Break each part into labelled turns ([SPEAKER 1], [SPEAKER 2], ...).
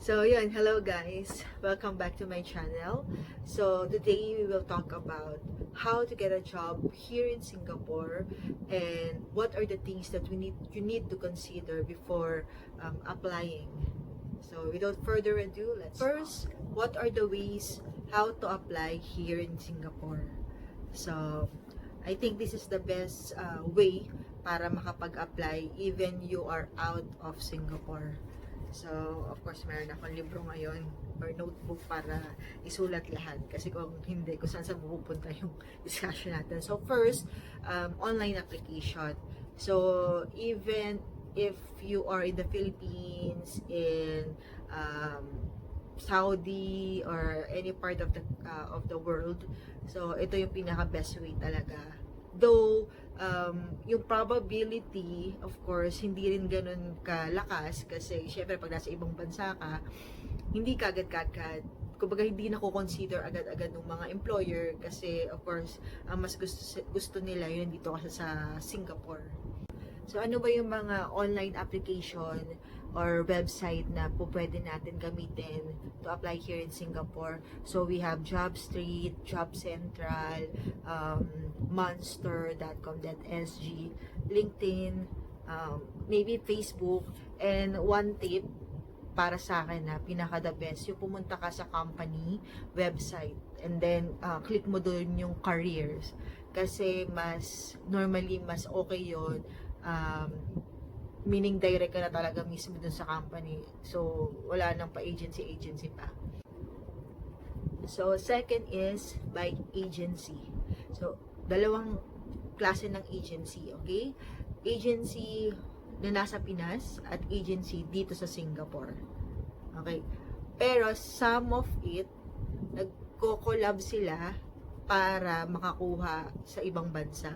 [SPEAKER 1] So yun, hello guys, welcome back to my channel. So today we will talk about how to get a job here in Singapore and what are the things that you need to consider before applying. So without further ado, let's first, what are the ways how to apply here in Singapore? So I think this is the best way para makapag-apply even you are out of Singapore. So, of course, meron akong libro ngayon or notebook para isulat lahat. Kasi kung hindi, kung saan pupunta yung discussion natin. So, first, online application. So, even if you are in the Philippines, in Saudi, or any part of the world, so, ito yung pinaka-best way talaga. Though, yung probability, of course, hindi rin ganun kalakas kasi syempre pag nasa ibang bansa ka, hindi kagad-kagad. Kumbaga hindi na consider agad-agad ng mga employer kasi of course, mas gusto nila yun dito kasi sa Singapore. So ano ba yung mga online application or website na po pwede natin gamitin to apply here in Singapore? So we have JobStreet, Job Central, Monster.com.sg, LinkedIn, maybe Facebook, and one tip para sa akin na pinaka the best, yung pumunta ka sa company website and then click mo doon yung careers kasi normally mas okay yon, meaning direct ka na talaga mismo dun sa company, so wala nang pa agency pa. So second is by agency. So dalawang klase ng agency, okay? Agency na nasa Pinas at agency dito sa Singapore. Okay? Pero some of it, nagko-collab sila para makakuha sa ibang bansa.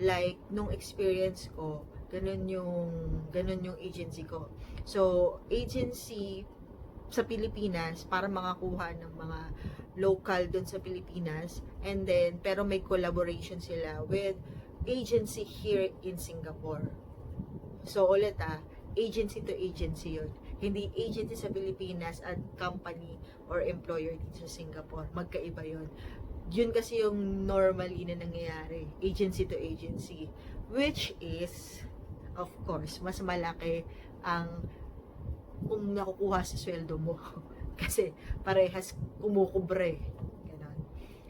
[SPEAKER 1] Like, nung experience ko, ganun yung agency ko. So, agency sa Pilipinas para makakuha ng mga local doon sa Pilipinas, and then pero may collaboration sila with agency here in Singapore. So ulit agency to agency yun. Hindi agency sa Pilipinas at company or employer dito sa Singapore. Magkaiba yun. Yun kasi yung normally na nangyayari. Agency to agency. Which is, of course, mas malaki ang kung nakukuha sa sweldo mo. Kasi parehas kumukubre. Ganon.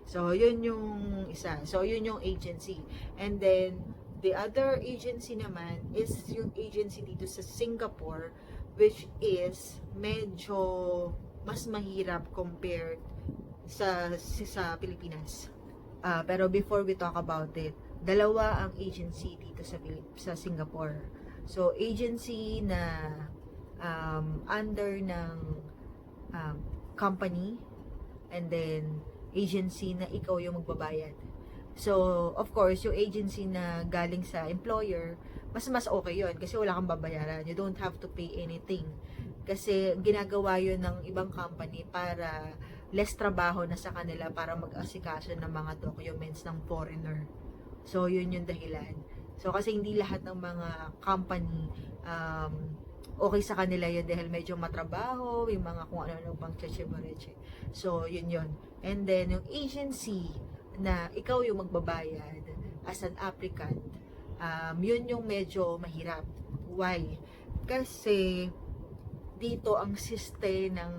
[SPEAKER 1] So, yun yung isa. So, yun yung agency. And then, the other agency naman is yung agency dito sa Singapore, which is medyo mas mahirap compared sa Pilipinas. Pero before we talk about it, dalawa ang agency dito sa Singapore. So, agency na under ng company, and then agency na ikaw yung magbabayad. So, of course, yung agency na galing sa employer, mas okay yun kasi wala kang babayaran. You don't have to pay anything. Kasi ginagawa yun ng ibang company para less trabaho na sa kanila para mag-asikaso ng mga documents ng foreigner. So, yun yung dahilan. So, kasi hindi lahat ng mga company okay sa kanila yun dahil medyo matrabaho, yung mga kung ano-ano pang cheche-boreche. So, yun. And then, yung agency na ikaw yung magbabayad as an applicant, yun yung medyo mahirap. Why? Kasi dito ang system ng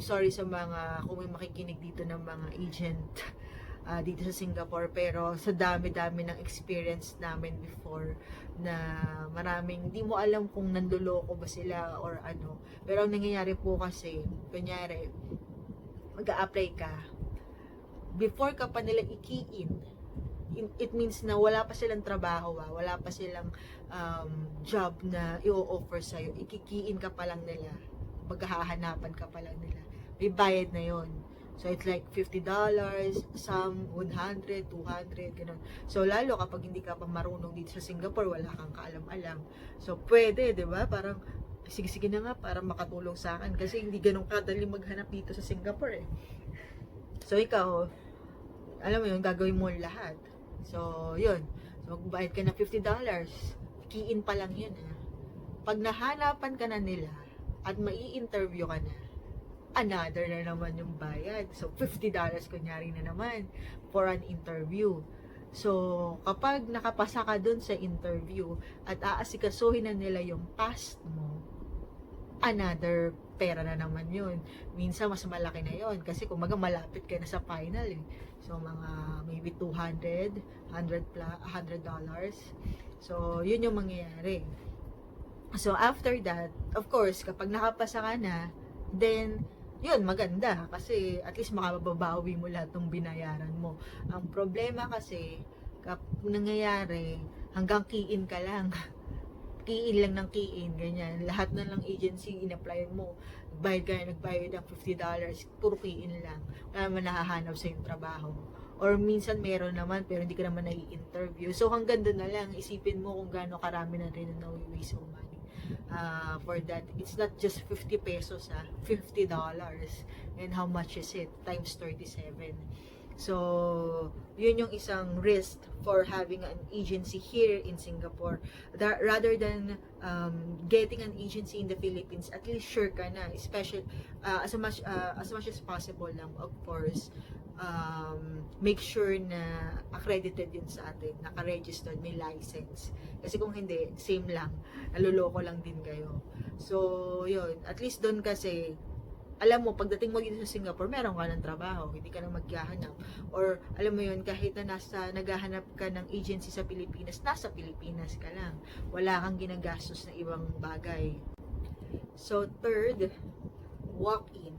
[SPEAKER 1] sorry sa mga kung may makikinig dito ng mga agent dito sa Singapore, pero sa dami-dami ng experience namin before na maraming hindi mo alam kung nanduloko ba sila or ano. Pero ang nangyayari po kasi, kunyari mag-a-apply ka, before ka pa nila i-key-in, it means na wala pa silang trabaho, wala pa silang job na i-offer sa'yo, i-key-in ka pa lang nila, maghahanapan ka pa lang nila, may bayad na yon. So it's like $50, some 100, 200, ganun. So lalo kapag hindi ka pa marunong dito sa Singapore, wala kang kaalam-alam. So pwede, 'di ba? Parang sige na nga para makatulong sa akin kasi hindi ganun kadali maghanap dito sa Singapore eh. So ikaw, alam mo yun, gagawin mo lahat. So yun, so magbayad ka ng $50, key-in pa lang yun ah. Pag nahanapan ka na nila at mai-interview ka na, another na naman yung bayad. So $50 kunyari na naman for an interview. So, kapag nakapasa ka dun sa interview at aasikasuhin na nila yung past mo, another pera na naman yun. Minsan, mas malaki na yun. Kasi kung malapit ka na sa final eh. So, mga maybe $200, $100. So, yun yung mangyayari. So, after that, of course, kapag nakapasa ka na, then, yun, maganda. Kasi, at least makababawi mo lahat ng binayaran mo. Ang problema kasi, nangyayari, hanggang key-in ka lang. Key-in lang ng key-in, ganyan. Lahat na lang agency, in-apply mo. Nagbayad ng $50, puro key-in lang. Wala naman nahahanap sa yung trabaho. Or minsan meron naman, pero hindi ka naman nai-interview. So, hanggang doon na lang, isipin mo kung gaano karami na rin na nawi-waste mo money. For that, it's not just 50 pesos $50. And how much is it? Times 37. So, yun yung isang risk for having an agency here in Singapore. Rather than getting an agency in the Philippines, at least sure ka na, especially as much as possible lang, of course. Make sure na accredited yun sa atin, naka-registered, may license. Kasi kung hindi, same lang, naluloko lang din kayo. So, yun, at least doon kasi, alam mo, pagdating mo dito sa Singapore, meron ka ng trabaho, hindi ka nang maghahanap. Or, alam mo yun, kahit na naghahanap ka ng agency sa Pilipinas, nasa Pilipinas ka lang. Wala kang ginagastos na ibang bagay. So, third, walk-in.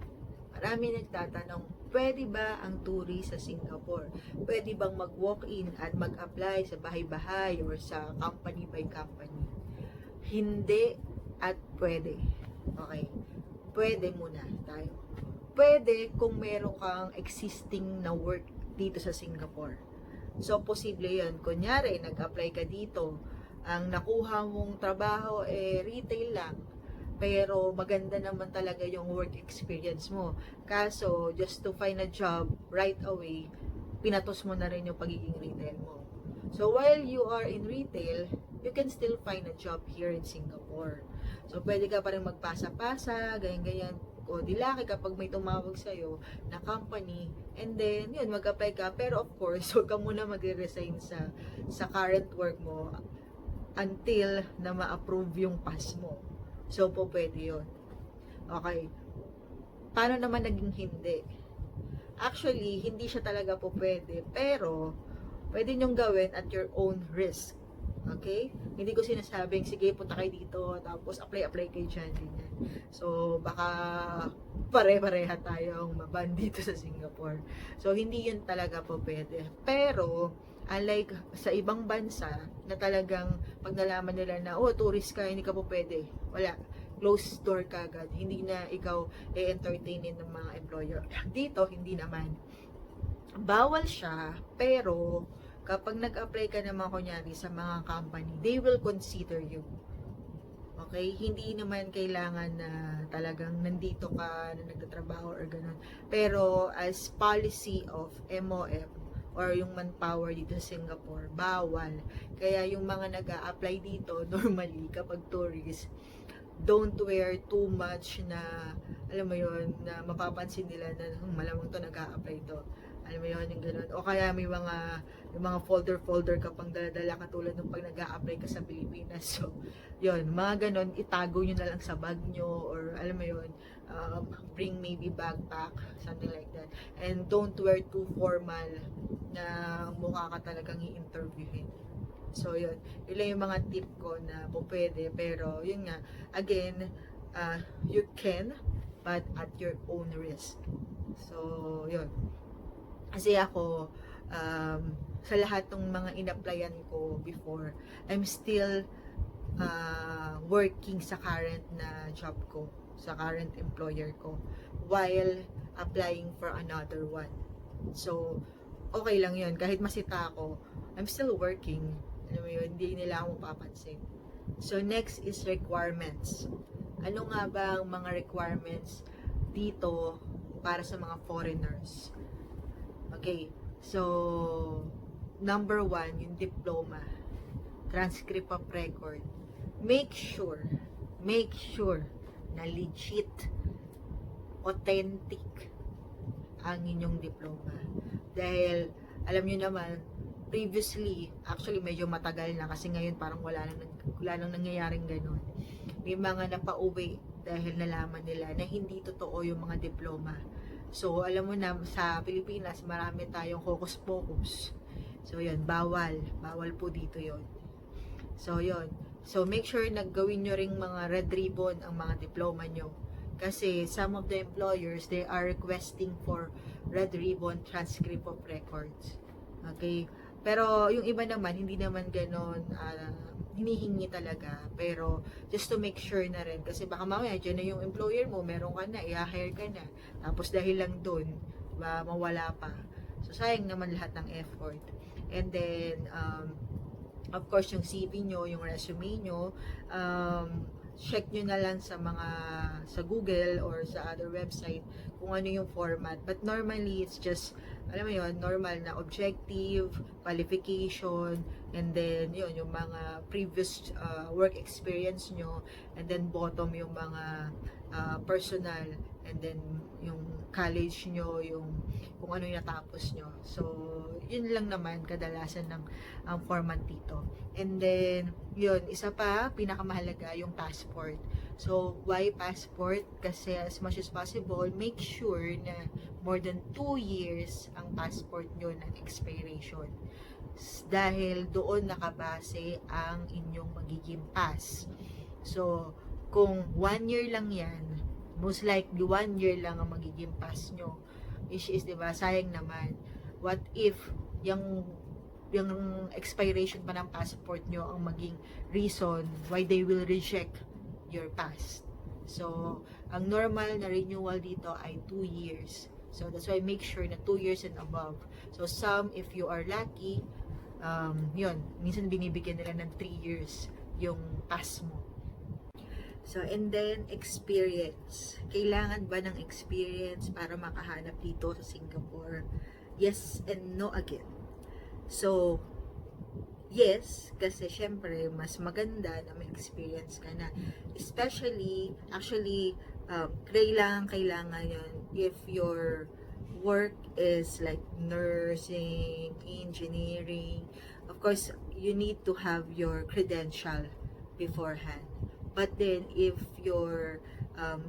[SPEAKER 1] Marami nagtatanong, pwede ba ang tourist sa Singapore? Pwede bang mag-walk-in at mag-apply sa bahay-bahay or sa company by company? Hindi at pwede. Okay. Pwede muna tayo. Pwede kung meron kang existing na work dito sa Singapore. So, posible yun. Kunyari, nag-apply ka dito. Ang nakuha mong trabaho retail lang. Pero maganda naman talaga yung work experience mo. Kaso, just to find a job right away, pinatos mo na rin yung pagiging retail mo. So, while you are in retail, you can still find a job here in Singapore. So, pwede ka pa rin magpasa-pasa, ganyan-ganyan, o dilaki kapag may tumawag sa'yo na company, and then, yun, mag-apply ka. Pero, of course, huwag ka muna mag-resign sa current work mo until na ma-approve yung pass mo. So, po pwede yun. Okay. Paano naman naging hindi? Actually, hindi siya talaga po pwede, pero, pwede nyong gawin at your own risk. Okay? Hindi ko sinasabing, sige, punta kayo dito, tapos apply kayo dyan, ganyan. So, baka pare-pareha tayong maban dito sa Singapore. So, hindi yun talaga po pwede. Pero, unlike sa ibang bansa, na talagang pag nalaman nila na, oh, tourist ka, hindi ka po pwede. Wala. Closed door ka agad. Hindi na ikaw entertainin ng mga employer. Dito, hindi naman. Bawal siya, pero, kapag nag-apply ka naman kunyari sa mga company, they will consider you. Okay? Hindi naman kailangan na talagang nandito ka, na nagtatrabaho or ganun. Pero as policy of MOM or yung manpower dito sa Singapore, bawal. Kaya yung mga nag-a-apply dito, normally kapag tourist, don't wear too much na, alam mo yun, na mapapansin nila na malamang to nag-a-apply to. Alam mo yun, yung gano'n. O kaya may mga folder ka pang dala katulad ng pag nag-a-apply ka sa Pilipinas. So, yun, mga gano'n, itago nyo na lang sa bag nyo, or alam mo yun, bring maybe backpack, something like that. And don't wear too formal na mukha ka talagang i-interviewin. So, yun. Yun lang yung mga tip ko na po pwede. Pero, yun nga, again, you can, but at your own risk. So, yun. Kasi ako, sa lahat ng mga in-applyan ko before, I'm still working sa current na job ko, sa current employer ko, while applying for another one. So, okay lang yun. Kahit masita ako, I'm still working. Alam mo yun, hindi nila ako mapapansin. So, next is requirements. ano nga ba ang mga requirements dito para sa mga foreigners. Okay, so number 1, yung diploma, transcript of record. Make sure na legit, authentic ang inyong diploma. Dahil, alam nyo naman, previously, actually medyo matagal na kasi ngayon parang wala nang nangyayaring ganun. May mga napauwi dahil nalaman nila na hindi totoo yung mga diploma. So, alam mo na, sa Pilipinas, marami tayong hocus-pocus. So, yun, bawal po dito yun. So, yun. So, make sure na gawin nyo ring mga red ribbon ang mga diploma nyo. Kasi some of the employers, they are requesting for red ribbon transcript of records. Okay? Pero yung iba naman, hindi naman ganon hinihingi talaga. Pero just to make sure na rin. Kasi baka mamaya, dyan na yung employer mo, meron ka na, i-hire ka na. Tapos dahil lang dun, diba, mawala pa. So sayang naman lahat ng effort. And then, of course, yung CV nyo, yung resume nyo, check nyo na lang sa Google or sa other website kung ano yung format. But normally, it's just, alam mo yun, normal na objective, qualification, and then yun, yung mga previous work experience nyo, and then bottom yung mga personal, and then yung college nyo, yung kung ano yung natapos nyo. So, yun lang naman kadalasan ng format dito. And then, yun, isa pa, pinakamahalaga, yung passport. So, why passport? Kasi as much as possible, make sure na more than 2 years ang passport nyo ng expiration. Dahil doon nakabase ang inyong magiging pass. So, kung 1 year lang yan, most likely 1 year lang ang magiging pass nyo. Which is, diba, sayang naman. What if yung expiration pa ng passport nyo ang maging reason why they will reject your pass. So, ang normal na renewal dito ay 2 years. So, that's why make sure na 2 years and above. So, some, if you are lucky, yun, minsan binibigyan nila ng 3 years yung pass mo. So, and then, experience. Kailangan ba ng experience para makahanap dito sa Singapore? Yes and no again. So, yes, kasi syempre, mas maganda na may experience ka na. Especially, actually, kailangan yun if your work is like nursing, engineering. Of course, you need to have your credential beforehand. But then, if your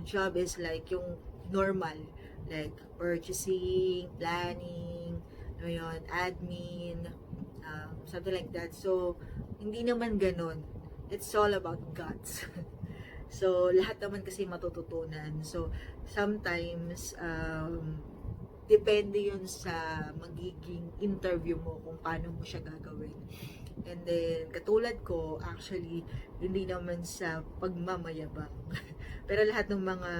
[SPEAKER 1] job is like yung normal, like purchasing, planning, ano yun, admin, something like that. So, hindi naman ganun. It's all about guts. So, lahat naman kasi matututunan. So, sometimes, depende yun sa magiging interview mo kung paano mo siya gagawin. And then, katulad ko, actually, hindi naman sa pagmamayabang. Pero lahat ng mga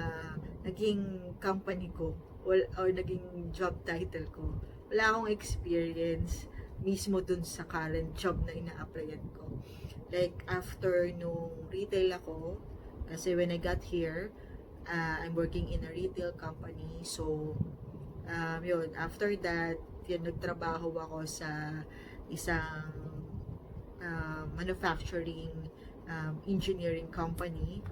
[SPEAKER 1] naging company ko, or naging job title ko, wala akong experience mismo dun sa current job na ina-applyan ko. Like, after nung retail ako, kasi when I got here, I'm working in a retail company. So, yun, after that, yun, nagtrabaho ako sa isang manufacturing engineering company.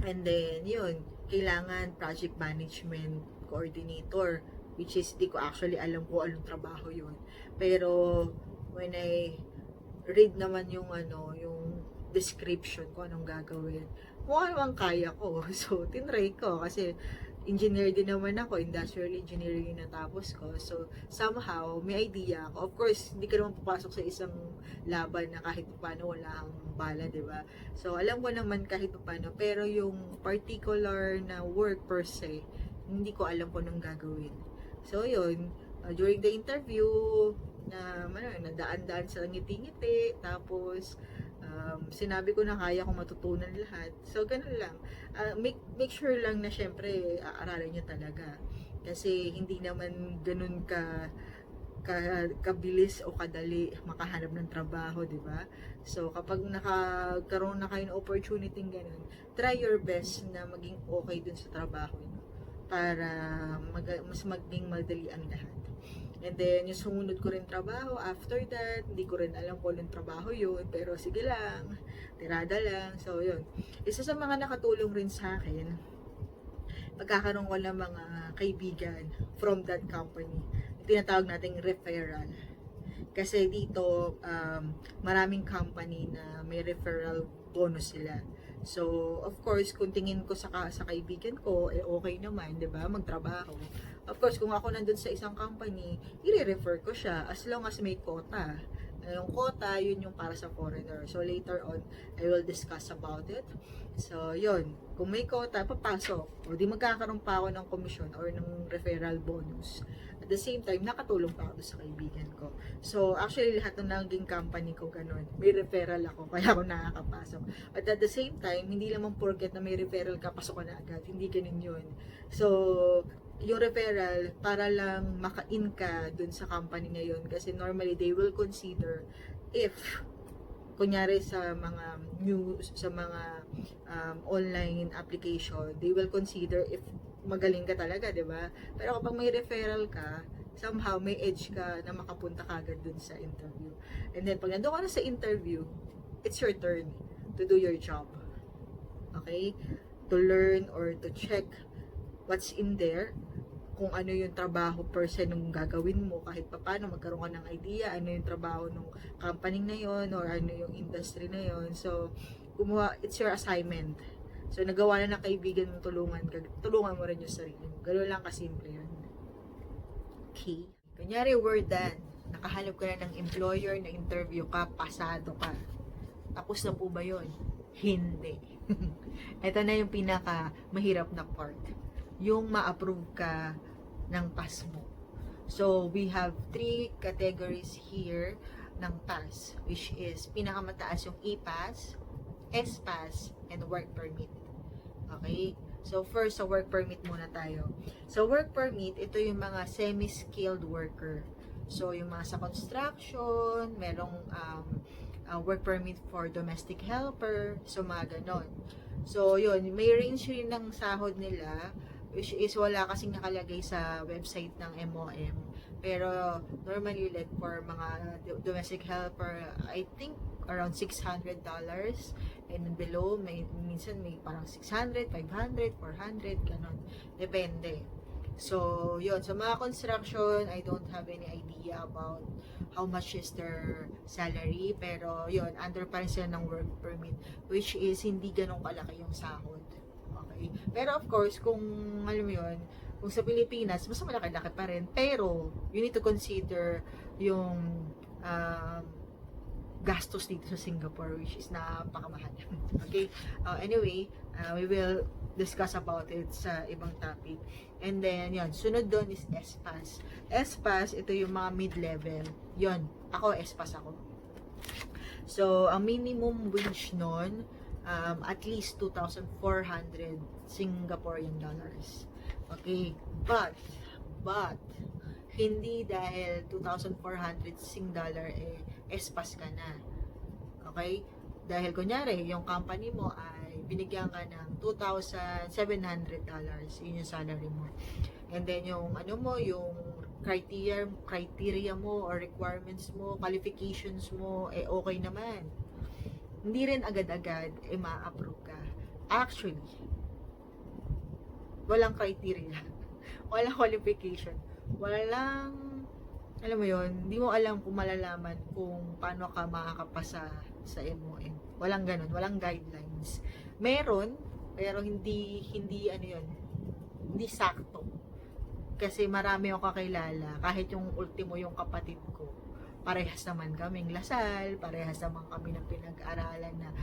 [SPEAKER 1] And then, yun, kailangan project management coordinator, which is, di ko actually alam kung anong trabaho yun. Pero, when I read naman yung description ko anong gagawin, mukha naman kaya ko. So, tinry ko kasi engineer din naman ako, industrial engineering yung natapos ko. So, somehow, may idea ako. Of course, hindi ka naman papasok sa isang laban na kahit paano wala kang bala, di ba? So, alam ko naman kahit paano, pero yung particular na work per se, hindi ko alam kung anong gagawin. So, yun, during the interview, nadaan-daan sa ngiti-ngiti, tapos, sinabi ko na kaya kong matutunan lahat. So, ganun lang. Make sure lang na syempre, aaralin nyo talaga. Kasi, hindi naman ganun ka kabilis o kadali makahanap ng trabaho, di ba? So, kapag nakakaroon na kayo ng opportunity ganun, try your best na maging okay dun sa trabaho nyo para mas maging madali ang lahat. And then, yung sumunod ko rin trabaho, after that, hindi ko rin alam kung anong trabaho yun, pero sige lang, tirada lang. So, yun. Isa sa mga nakatulong rin sa akin, pagkakaroon ko ng mga kaibigan from that company. Tinatawag nating referral. Kasi dito, maraming company na may referral bonus sila. So, of course, kung tingin ko sa kaibigan ko, okay naman, di ba, magtrabaho. Of course, kung ako nandun sa isang company, i-refer ko siya as long as may quota. Yung quota, yun yung para sa foreigner. So, later on, I will discuss about it. So, yun. Kung may quota, papasok. O di magkakaroon pa ako ng commission or ng referral bonus. At the same time, nakatulong pa ako sa kaibigan ko. So, actually, lahat ng naging company ko ganun. May referral ako, kaya ako nakakapasok. At at the same time, hindi naman porket na may referral ka, pasok ka na agad. Hindi ganun yun. So, yung referral, para lang maka-in ka dun sa company ngayon. Kasi normally, they will consider if kunyari sa mga news, sa mga online application, they will consider if magaling ka talaga, di ba? Pero kapag may referral ka, somehow may edge ka na makapunta kagad dun sa interview. And then, pag nandun ka na sa interview, it's your turn to do your job. Okay? To learn or to check what's in there, kung ano yung trabaho per se nung gagawin mo, kahit paano magkaroon ka ng idea, ano yung trabaho ng company na yon or ano yung industry na yon. So, it's your assignment. So, nagawa na ng kaibigan mo, tulungan mo rin yung sarili mo. Ganoon lang kasimple yun. Okay. Kunyari, we're done. Nakahanap ka na ng employer, na interview ka, pasado ka. Tapos na po ba yun? Hindi. Ito na yung pinaka mahirap na part. Yung ma-approve ka ng pass mo. So, we have 3 categories here ng pass, which is pinakamataas yung E-Pass, S-Pass, and Work Permit. Okay? So, first, sa Work Permit muna tayo. So, Work Permit, ito yung mga semi-skilled worker. So, yung mga sa construction, merong Work Permit for domestic helper, so mga ganon. So, yun, may range rin ng sahod nila, which is wala kasing nakalagay sa website ng MOM. Pero normally like for mga domestic helper, I think around $600 and below, minsan may parang 600, 500, 400, ganon. Depende. So, yun. So, mga construction, I don't have any idea about how much is their salary. Pero, yun, under pa rin sila ng work permit, which is hindi ganun kalaki yung sahod. Okay? Pero, of course, kung, alam mo yun, kung sa Pilipinas, mas malaki-laki pa rin. Pero, you need to consider yung gastos dito sa Singapore, which is napakamahal. Okay? Anyway, we will discuss about it sa ibang topic. And then, yun, sunod doon is S-Pass. S-Pass, ito yung mga mid-level. Yun, ako, S-Pass ako. So, ang minimum wage nun, at least 2,400 Singaporean dollars. Okay? But, hindi dahil 2,400 Sing dollar, S-Pass ka na. Okay? Dahil kunyari, yung company mo ay binigyan ka ng $2,700. Yun yung salary mo. And then yung ano mo, yung criteria mo or requirements mo, qualifications mo, okay naman. Hindi rin agad-agad ma-approve ka. Actually, walang criteria. Walang qualification. Walang, alam mo yon, hindi mo alam kung malalaman kung paano ka makakapasa sa MOM. Walang ganun, walang guidelines. Meron, pero hindi ano yun, hindi sakto. Kasi marami akong kakilala, kahit yung ultimo yung kapatid ko, parehas naman kaming Lasal, parehas naman kami ng pinag-aralan na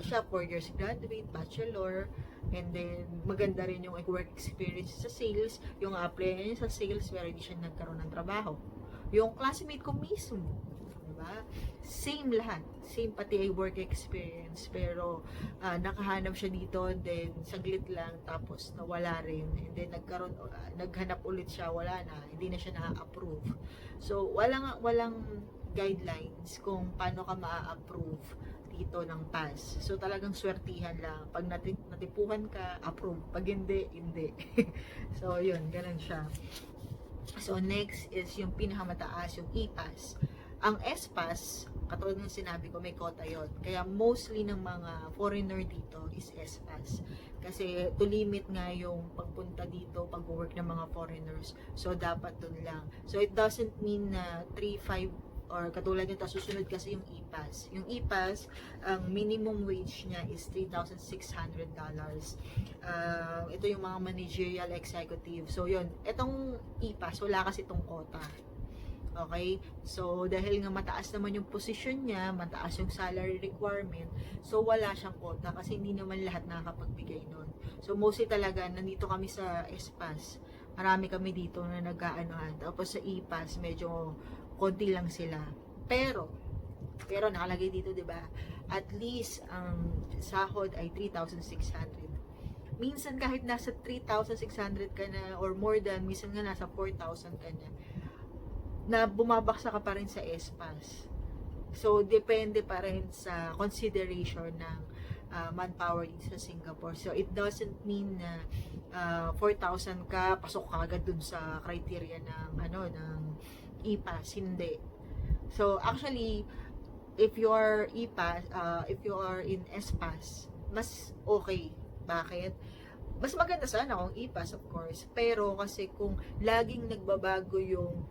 [SPEAKER 1] siya 4 years graduate, bachelor, and then maganda rin yung work experience sa sales, yung apply niya sa sales pero hindi siya nagkaroon ng trabaho. Yung classmate ko mismo, diba? ba? Same lahat. Same pati ay work experience. Pero nakahanap siya dito, then saglit lang, tapos nawala rin. And then naghanap ulit siya, wala na. Hindi na siya na-approve. So, walang guidelines kung paano ka ma-approve dito ng pass. So, talagang swertihan lang. Pag natipuhan ka, approve. Pag hindi, hindi. So, yun, ganun siya. So, next is yung pinakamataas, yung E-Pass. Ang S-Pass, katulad ng sinabi ko, may quota yun. Kaya mostly ng mga foreigner dito is S-Pass. Kasi to limit nga yung pagpunta dito, pag-work ng mga foreigners. So, dapat dun lang. So, it doesn't mean na 3-5 or katulad nito, susunod kasi yung E-Pass. Yung E-Pass, ang minimum wage niya is $3,600. Ito yung mga managerial executive. So, yun. Itong E-Pass, wala kasi itong quota. Okay? So, dahil nga mataas naman yung position niya, mataas yung salary requirement, so wala siyang quota kasi hindi naman lahat nakakapagbigay nun. So, mostly talaga, nandito kami sa S-Pass. Marami kami dito na nag-aanohan. Tapos sa E-Pass, medyo konti lang sila. Pero nakalagay dito, 'di ba? At least ang sahod ay 3,600. Minsan kahit nasa 3,600 ka na or more than, minsan nga nasa 4,000 ka na bumabaksa ka pa rin sa S-Pass. So depende pa rin sa consideration ng manpower dito sa Singapore. So it doesn't mean na 4,000 ka, pasok ka agad dun sa criteria ng ng E-Pass, hindi. So, actually, if you are E-Pass, if you are in S-Pass, mas okay. Bakit? Mas maganda sana kung E-Pass, of course. Pero kasi kung laging nagbabago yung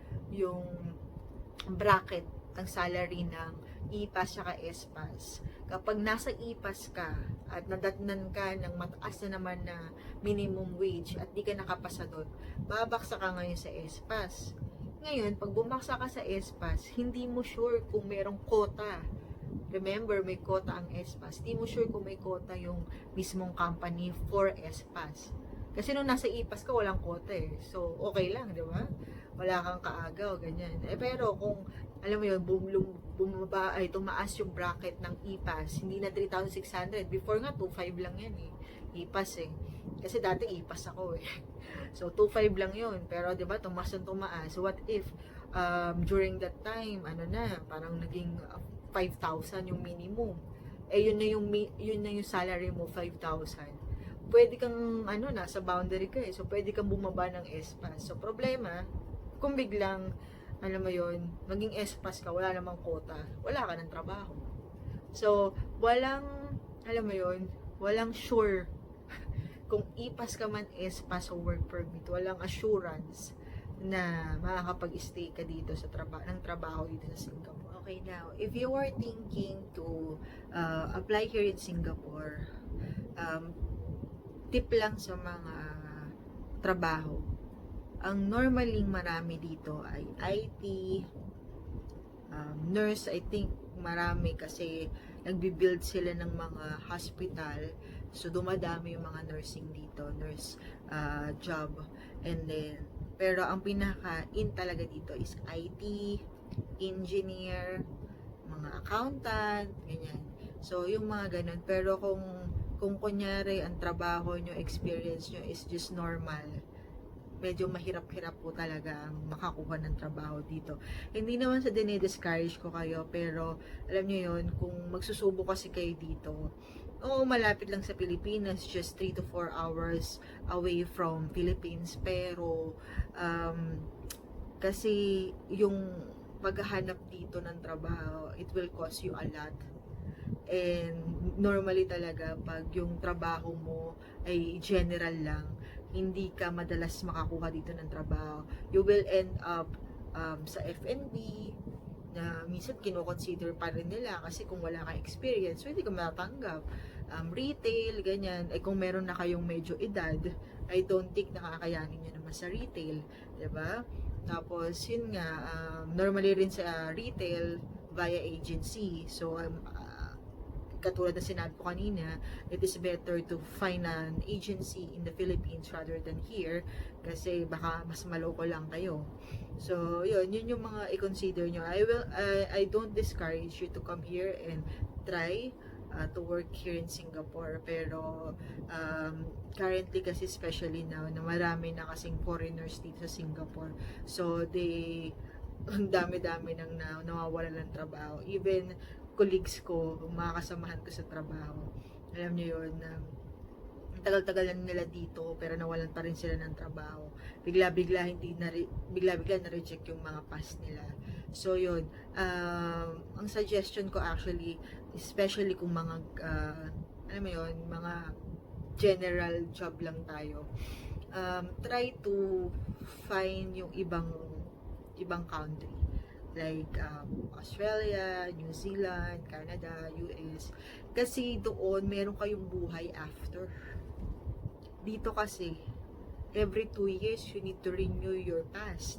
[SPEAKER 1] bracket ng salary ng E-Pass at S-Pass, kapag nasa E-Pass ka at nadatnan ka ng mataas na naman na minimum wage at di ka nakapasa doon, babaksa ka ngayon sa S-Pass. Ngayon, pag bumaksa ka sa S-Pass, hindi mo sure kung merong quota. Remember, may quota ang S-Pass. Hindi mo sure kung may quota yung mismong company for S-Pass. Kasi nung nasa E-Pass ka, walang quota eh. So, okay lang, di ba? Wala kang kaagaw, ganyan. Pero kung, alam mo yun, tumaas yung bracket ng E-Pass, hindi na 3,600. Before nga, 2,500 lang yan eh. E-Pass eh. Kasi dati E-Pass ako eh. So, 2,500 lang yun. Pero, di ba, tumaas. So, what if, during that time, parang naging 5,000 yung minimum. Eh, yun na yung salary mo, 5,000. Pwede kang, nasa boundary ka eh. So, pwede kang bumaba ng S-Pass. So, problema, kung biglang, alam mo yun, maging S-Pass ka, wala namang quota, wala ka ng trabaho. So, walang sure kung E-Pass ka man, S-Pass o work permit, walang assurance na makakapag-stay ka dito sa trabaho dito sa Singapore. Okay, now, if you are thinking to apply here in Singapore, tip lang sa mga trabaho. Ang normaling marami dito ay IT, nurse, I think marami kasi nagbi-build sila ng mga hospital. So, dumadami yung mga nursing dito, nurse job. And then, pero ang pinaka-in talaga dito is IT, engineer, mga accountant, ganyan. So, yung mga ganun. Pero kung kunyari, ang trabaho nyo, experience nyo is just normal, medyo mahirap-hirap po talaga ang makakuha ng trabaho dito. Hindi naman sa dinidiscourage ko kayo, pero alam nyo yun, kung magsusubo kasi kayo dito, oo, malapit lang sa Pilipinas, just 3 to 4 hours away from Philippines, pero kasi yung paghahanap dito ng trabaho, it will cost you a lot. And normally talaga, pag yung trabaho mo ay general lang, hindi ka madalas makakuha dito ng trabaho. You will end up sa F&B, na minsan kino-consider pa rin nila kasi kung wala kang experience, hindi ka matatanggap. Retail, ganyan. Kung meron na kayong medyo edad, I don't think nakakayanin nyo naman sa retail. Diba? Tapos, yun nga, normally rin sa retail, via agency. So, katulad na sinabi ko kanina, it is better to find an agency in the Philippines rather than here kasi baka mas maloko lang kayo. So, yun yung mga i-consider nyo. I don't discourage you to come here and try to work here in Singapore, pero currently kasi, especially now na marami na kasing foreigners dito sa Singapore, so ang dami-dami nang nawawala ng trabaho. Even colleagues ko, mga kasamahan ko sa trabaho, alam niyo yun, na tagal-tagal lang nila dito pero nawalan pa rin sila ng trabaho. Bigla-bigla na-reject yung mga pass nila. So yun, ang suggestion ko actually, especially kung mga alam mo yun, mga general job lang tayo, try to find yung ibang country like Australia, New Zealand, Canada, US, kasi doon meron kayong buhay after. Dito kasi every 2 years you need to renew your pass.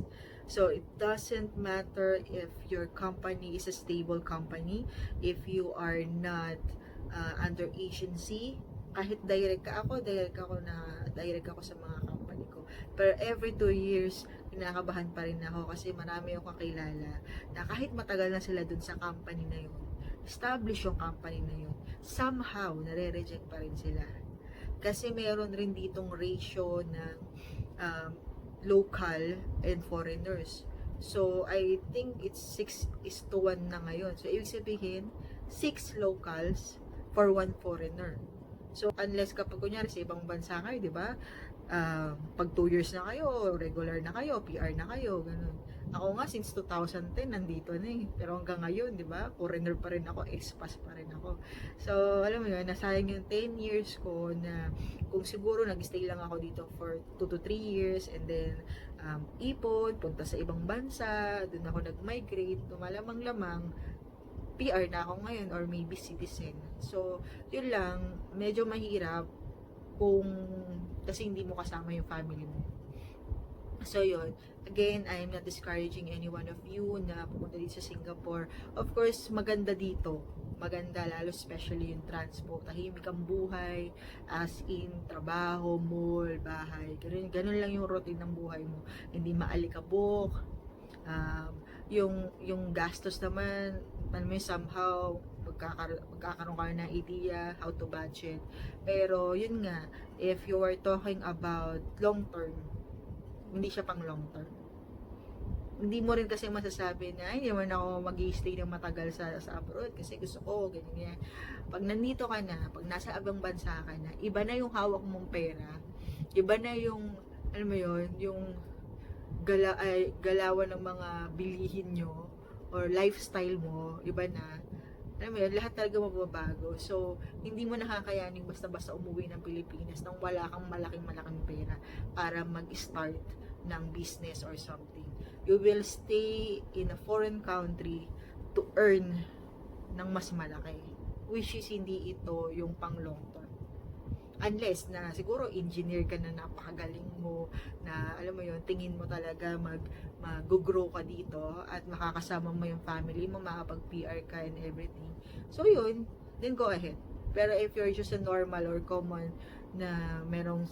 [SPEAKER 1] So it doesn't matter if your company is a stable company, if you are not under agency, kahit direct ako sa mga company ko. Pero every 2 years, kinakabahan pa rin ako kasi marami akong kakilala na kahit matagal na sila dun sa company na yun, establish yung company na yun, somehow, nare-reject pa rin sila. Kasi meron rin ditong ratio ng local and foreigners. So, I think it's 6:1 na ngayon. So, ibig sabihin, 6 locals for 1 foreigner. So, unless kapag kunyari sa ibang bansa kayo, di ba? Pag 2 years na kayo, regular na kayo, PR na kayo, ganun. Ako nga, since 2010, nandito na eh. Pero hanggang ngayon, di ba? Foreigner pa rin ako, expat pa rin ako. So, alam mo yun, nasayang yung 10 years ko na kung siguro nag-stay lang ako dito for 2 to 3 years and then ipon, punta sa ibang bansa, dun ako nag-migrate, malamang-lamang, PR na ako ngayon or maybe citizen. So, yun lang, medyo mahirap kasi hindi mo kasama yung family mo. So, yun. Again, I'm not discouraging any one of you na pumunta dito sa Singapore. Of course, maganda dito. Maganda, lalo especially yung transport. Tahimik ang buhay, as in, trabaho, mall, bahay. Ganun lang yung routine ng buhay mo. Hindi maalikabok. Yung gastos naman, somehow, magkakaroon ka ng idea how to budget. Pero, yun nga, if you are talking about long term, hindi siya pang long term. Hindi mo rin kasi masasabi na, hindi naman ako mag-i-stay ng matagal sa abroad kasi gusto ko, ganyan. Pag nandito ka na, pag nasa abang bansa ka na, iba na yung hawak mong pera, iba na yung, alam mo yun, yung galawan ng mga bilihin nyo, or lifestyle mo, iba na. Alam mo yun, lahat talaga mababago. So, hindi mo nakakayanin basta-basta umuwi ng Pilipinas nang wala kang malaking pera para mag-start ng business or something. You will stay in a foreign country to earn ng mas malaki. Which is hindi ito yung pang long term. Unless na siguro engineer ka na napakagaling mo, na alam mo yun, tingin mo talaga mag-grow ka dito at makakasama mo yung family mo, makapag-PR ka and everything. So yun, then go ahead. Pero if you're just a normal or common na merong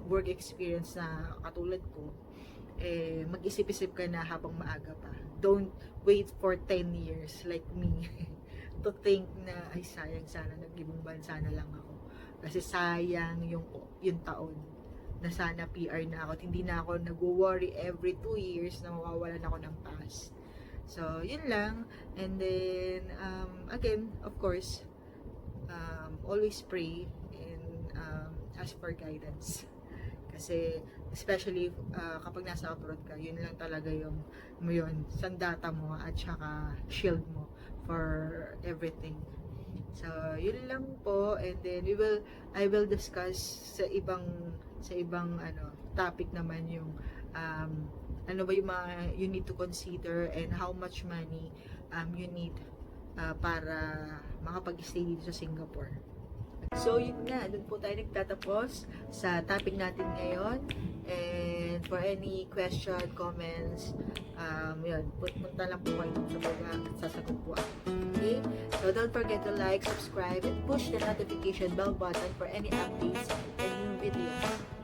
[SPEAKER 1] work experience na katulad ko, mag-isip-isip ka na habang maaga pa. Don't wait for 10 years like me to think na, ay sayang, sana nag-ibang bansa na lang ako. Kasi sayang yung taon na sana PR na ako. Hindi na ako nag-worry every 2 years na mawawalan ako ng pass. So, yun lang. And then, again, of course, always pray and ask for guidance. Kasi, especially kapag nasa abroad ka, yun lang talaga yung sandata mo at saka shield mo for everything. So, yun lang po, and then I will discuss sa ibang topic naman yung ano ba yung mga you need to consider and how much money you need para makapag-stay dito sa Singapore. So, yun nga, dun po tayo nagtatapos sa topic natin ngayon. And for any question, comments, yun, punta lang po kayo sa baba at sasagot po ako. Okay? So, So don't forget to like, subscribe, and push the notification bell button for any updates and new videos.